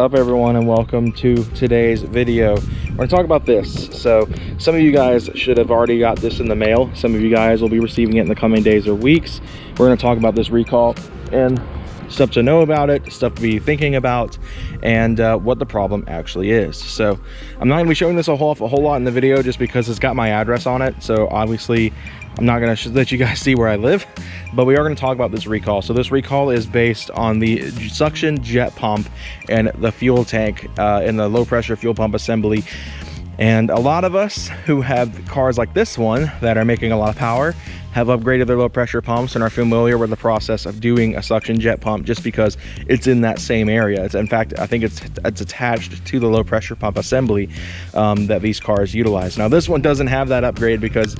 up, everyone, and welcome to today's video. We're gonna talk about this. So some of you guys should have already got this in the mail. Some of you guys will be receiving it in the coming days or weeks. We're gonna talk about this recall and stuff to know about it, stuff to be thinking about, and what the problem actually is. So I'm not gonna be showing this a whole lot in the video just because it's got my address on it. So obviously I'm not gonna let you guys see where I live, but we are gonna talk about this recall. So this recall is based on the suction jet pump and the fuel tank in the low pressure fuel pump assembly. And a lot of us who have cars like this one that are making a lot of power have upgraded their low pressure pumps and are familiar with the process of doing a suction jet pump just because it's in that same area. In fact, I think it's attached to the low pressure pump assembly that these cars utilize. Now this one doesn't have that upgrade because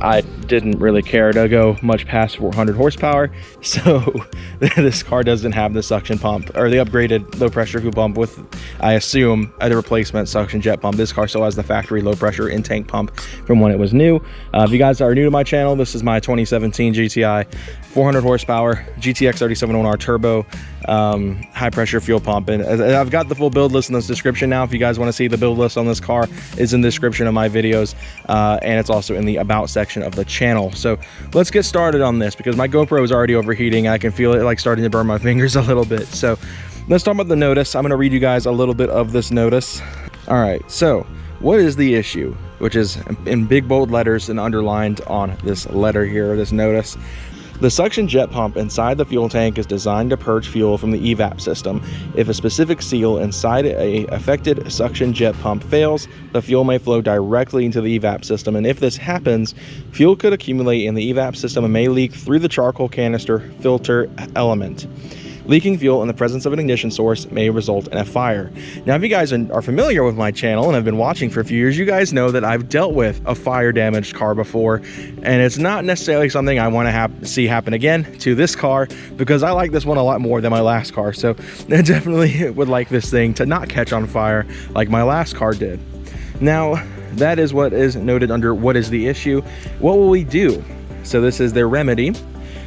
I didn't really care to go much past 400 horsepower. So this car doesn't have the suction pump or the upgraded low pressure fuel pump with, I assume, a replacement suction jet pump. This car still has the factory low pressure in-tank pump from when it was new. If you guys are new to my channel, this is my 2017 GTI 400 horsepower GTX 3701R turbo high pressure fuel pump, and I've got the full build list in this description now. If you guys want to see the build list on this car, is in the description of my videos, and it's also in the about section of the channel. So let's get started on this because my GoPro is already overheating. I can feel it like starting to burn my fingers a little bit. So let's talk about the notice. I'm going to read you guys a little bit of this notice. All right, so what is the issue, which is in big bold letters and underlined on this letter here, this notice. The suction jet pump inside the fuel tank is designed to purge fuel from the evap system. If a specific seal inside a affected suction jet pump fails, the fuel may flow directly into the evap system, and if this happens, fuel could accumulate in the evap system and may leak through the charcoal canister filter element. Leaking fuel in the presence of an ignition source may result in a fire. Now, if you guys are familiar with my channel and have been watching for a few years, you guys know that I've dealt with a fire damaged car before, and it's not necessarily something I want to see happen again to this car because I like this one a lot more than my last car. So I definitely would like this thing to not catch on fire like my last car did. Now, that is what is noted under what is the issue. What will we do? So this is their remedy.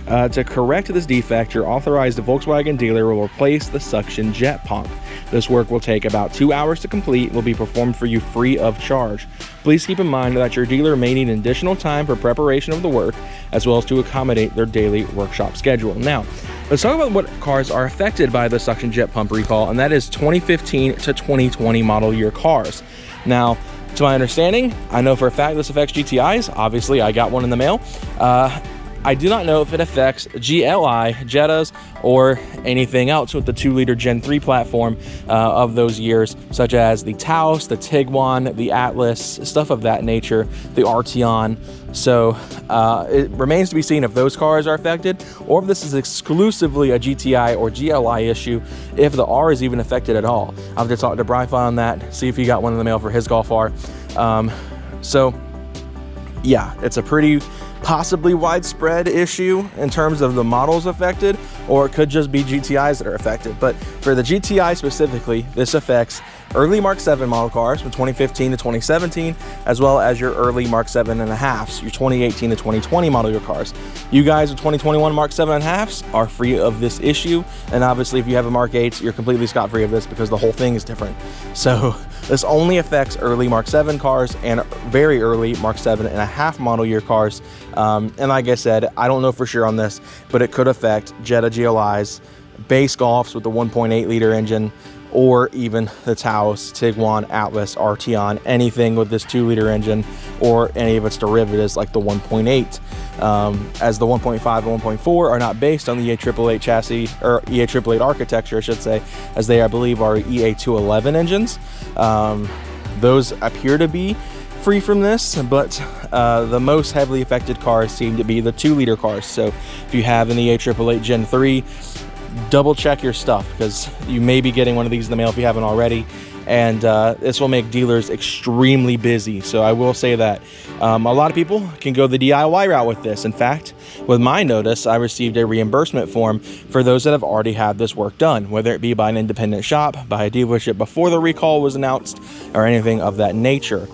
To correct this defect, your authorized Volkswagen dealer will replace the suction jet pump. This work will take about 2 hours to complete, will be performed for you free of charge. Please keep in mind that your dealer may need additional time for preparation of the work, as well as to accommodate their daily workshop schedule. Now, let's talk about what cars are affected by the suction jet pump recall, and that is 2015 to 2020 model year cars. Now, to my understanding, I know for a fact this affects GTIs. Obviously, I got one in the mail. I do not know if it affects GLI, Jettas, or anything else with the 2-liter Gen 3 platform of those years, such as the Taos, the Tiguan, the Atlas, stuff of that nature, the Arteon. So it remains to be seen if those cars are affected, or if this is exclusively a GTI or GLI issue, if the R is even affected at all. I'll have to talk to Bryfa on that, see if he got one in the mail for his Golf R. So yeah, it's a pretty possibly widespread issue in terms of the models affected, or it could just be GTIs that are affected. But for the GTI specifically, this affects early Mark 7 model cars from 2015 to 2017, as well as your early Mark 7.5s, your 2018 to 2020 model year cars. You guys with 2021 Mark 7.5s are free of this issue, and obviously if you have a Mark 8, you're completely scot-free of this because the whole thing is different. So this only affects early Mark 7 cars and very early Mark 7.5 model year cars. And like I said, I don't know for sure on this, but it could affect Jetta GLIs, base Golfs with the 1.8 liter engine, or even the Taos, Tiguan, Atlas, Arteon, anything with this 2-liter engine, or any of its derivatives like the 1.8. As the 1.5 and 1.4 are not based on the EA888 chassis, or EA888 architecture, I should say, as they, I believe, are EA211 engines. Those appear to be free from this, but the most heavily affected cars seem to be the 2-liter cars. So if you have an EA888 Gen 3, double check your stuff because you may be getting one of these in the mail if you haven't already, and this will make dealers extremely busy. So I will say that a lot of people can go the DIY route with this. In fact, with my notice, I received a reimbursement form for those that have already had this work done, whether it be by an independent shop, by a dealership before the recall was announced, or anything of that nature.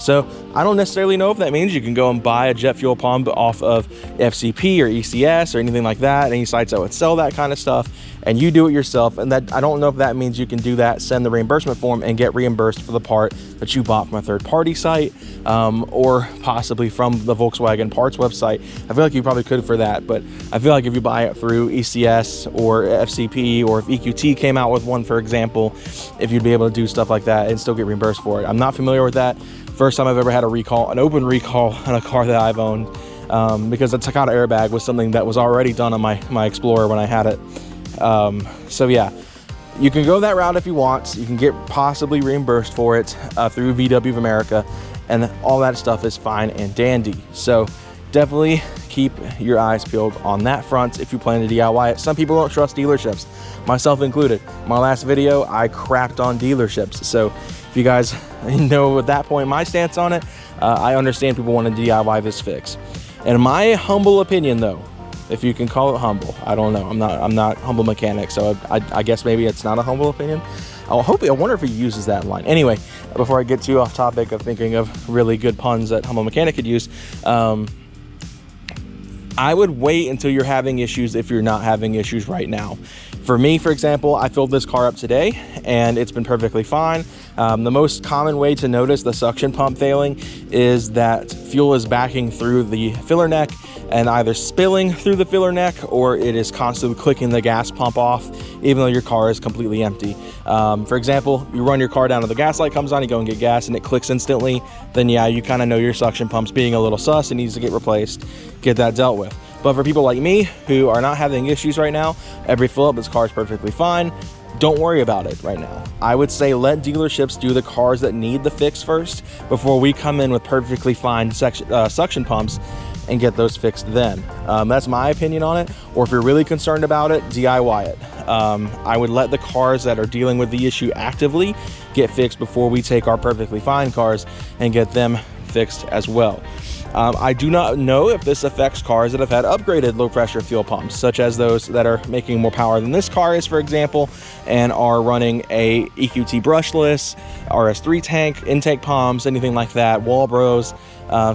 So I don't necessarily know if that means you can go and buy a jet fuel pump off of FCP or ECS or anything like that, any sites that would sell that kind of stuff, and you do it yourself. And that, I don't know if that means you can do that, send the reimbursement form and get reimbursed for the part that you bought from a third-party site, or possibly from the Volkswagen parts website. I feel like you probably could for that, but I feel like if you buy it through ECS or FCP, or if EQT came out with one, for example, if you'd be able to do stuff like that and still get reimbursed for it. I'm not familiar with that. First time I've ever had a recall, an open recall on a car that I've owned, because the Takata airbag was something that was already done on my Explorer when I had it. So yeah, you can go that route if you want. You can get possibly reimbursed for it through VW of America, and all that stuff is fine and dandy. So definitely keep your eyes peeled on that front if you plan to DIY it. Some people don't trust dealerships, myself included. My last video, I crapped on dealerships. So if you guys know at that point my stance on it, I understand people want to DIY this fix. In my humble opinion though, if you can call it humble, I don't know, I'm not humble mechanic, so I guess maybe it's not a humble opinion. I wonder if he uses that line. Anyway, before I get too off topic of thinking of really good puns that humble mechanic could use, I would wait until you're having issues if you're not having issues right now. For me, for example, I filled this car up today and it's been perfectly fine. The most common way to notice the suction pump failing is that fuel is backing through the filler neck and either spilling through the filler neck, or it is constantly clicking the gas pump off even though your car is completely empty. For example, you run your car down and the gas light comes on, you go and get gas and it clicks instantly, then yeah, you kind of know your suction pump's being a little sus and needs to get replaced, get that dealt with. But for people like me who are not having issues right now, every fill up, this car is perfectly fine. Don't worry about it right now. I would say let dealerships do the cars that need the fix first before we come in with perfectly fine suction pumps and get those fixed then. That's my opinion on it. Or if you're really concerned about it, DIY it. I would let the cars that are dealing with the issue actively get fixed before we take our perfectly fine cars and get them fixed as well. I do not know if this affects cars that have had upgraded low pressure fuel pumps, such as those that are making more power than this car is, for example, and are running a EQT brushless, RS3 tank, intake pumps, anything like that, Walbros,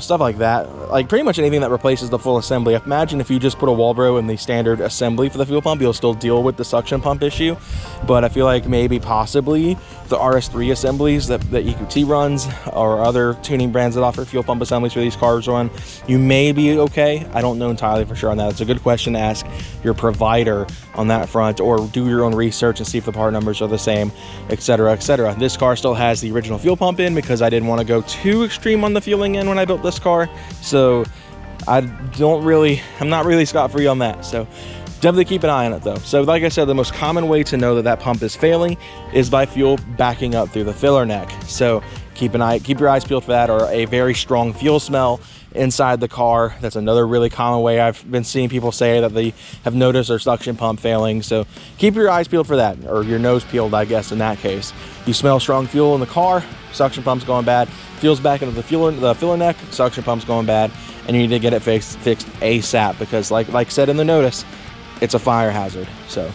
stuff like that. Like pretty much anything that replaces the full assembly. Imagine if you just put a Walbro in the standard assembly for the fuel pump, you'll still deal with the suction pump issue. But I feel like maybe possibly the RS3 assemblies that EQT runs, or other tuning brands that offer fuel pump assemblies for these cars run, you may be okay. I don't know entirely for sure on that. It's a good question to ask your provider on that front, or do your own research and see if the part numbers are the same, etc., etc. This car still has the original fuel pump in because I didn't want to go too extreme on the fueling end when I built this car. So I'm not really scot-free on that. So definitely keep an eye on it though. So like I said, the most common way to know that that pump is failing is by fuel backing up through the filler neck. So keep your eyes peeled for that, or a very strong fuel smell inside the car. That's another really common way I've been seeing people say that they have noticed their suction pump failing. So keep your eyes peeled for that, or your nose peeled, I guess, in that case. You smell strong fuel in the car, suction pump's going bad. Fuel's back into the filler neck, suction pump's going bad, and you need to get it fixed ASAP, because like said in the notice, it's a fire hazard. So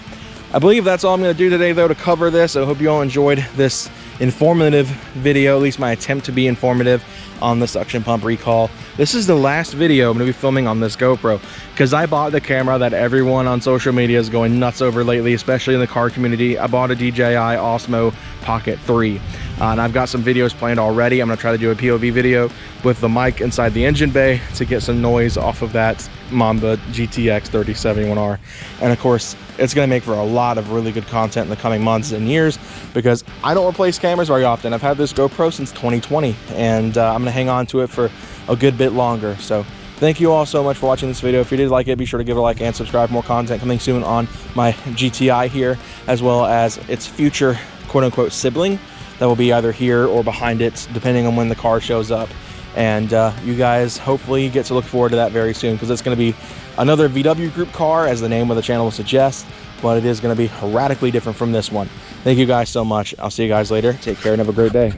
I believe that's all I'm going to do today though to cover this. I hope you all enjoyed this informative video, at least my attempt to be informative on the suction pump recall. This is the last video I'm going to be filming on this GoPro, because I bought the camera that everyone on social media is going nuts over lately, especially in the car community. I bought a DJI Osmo Pocket 3. And I've got some videos planned already. I'm going to try to do a POV video with the mic inside the engine bay to get some noise off of that Mamba GTX 3071R. And of course, it's going to make for a lot of really good content in the coming months and years, because I don't replace cameras very often. I've had this GoPro since 2020, and I'm going to hang on to it for a good bit longer. So thank you all so much for watching this video. If you did like it, be sure to give it a like and subscribe. More content coming soon on my GTI here, as well as its future quote-unquote sibling that will be either here or behind it, depending on when the car shows up. And you guys hopefully get to look forward to that very soon, because it's going to be another VW Group car, as the name of the channel will suggest, but it is going to be radically different from this one. Thank you guys so much. I'll see you guys later. Take care and have a great day.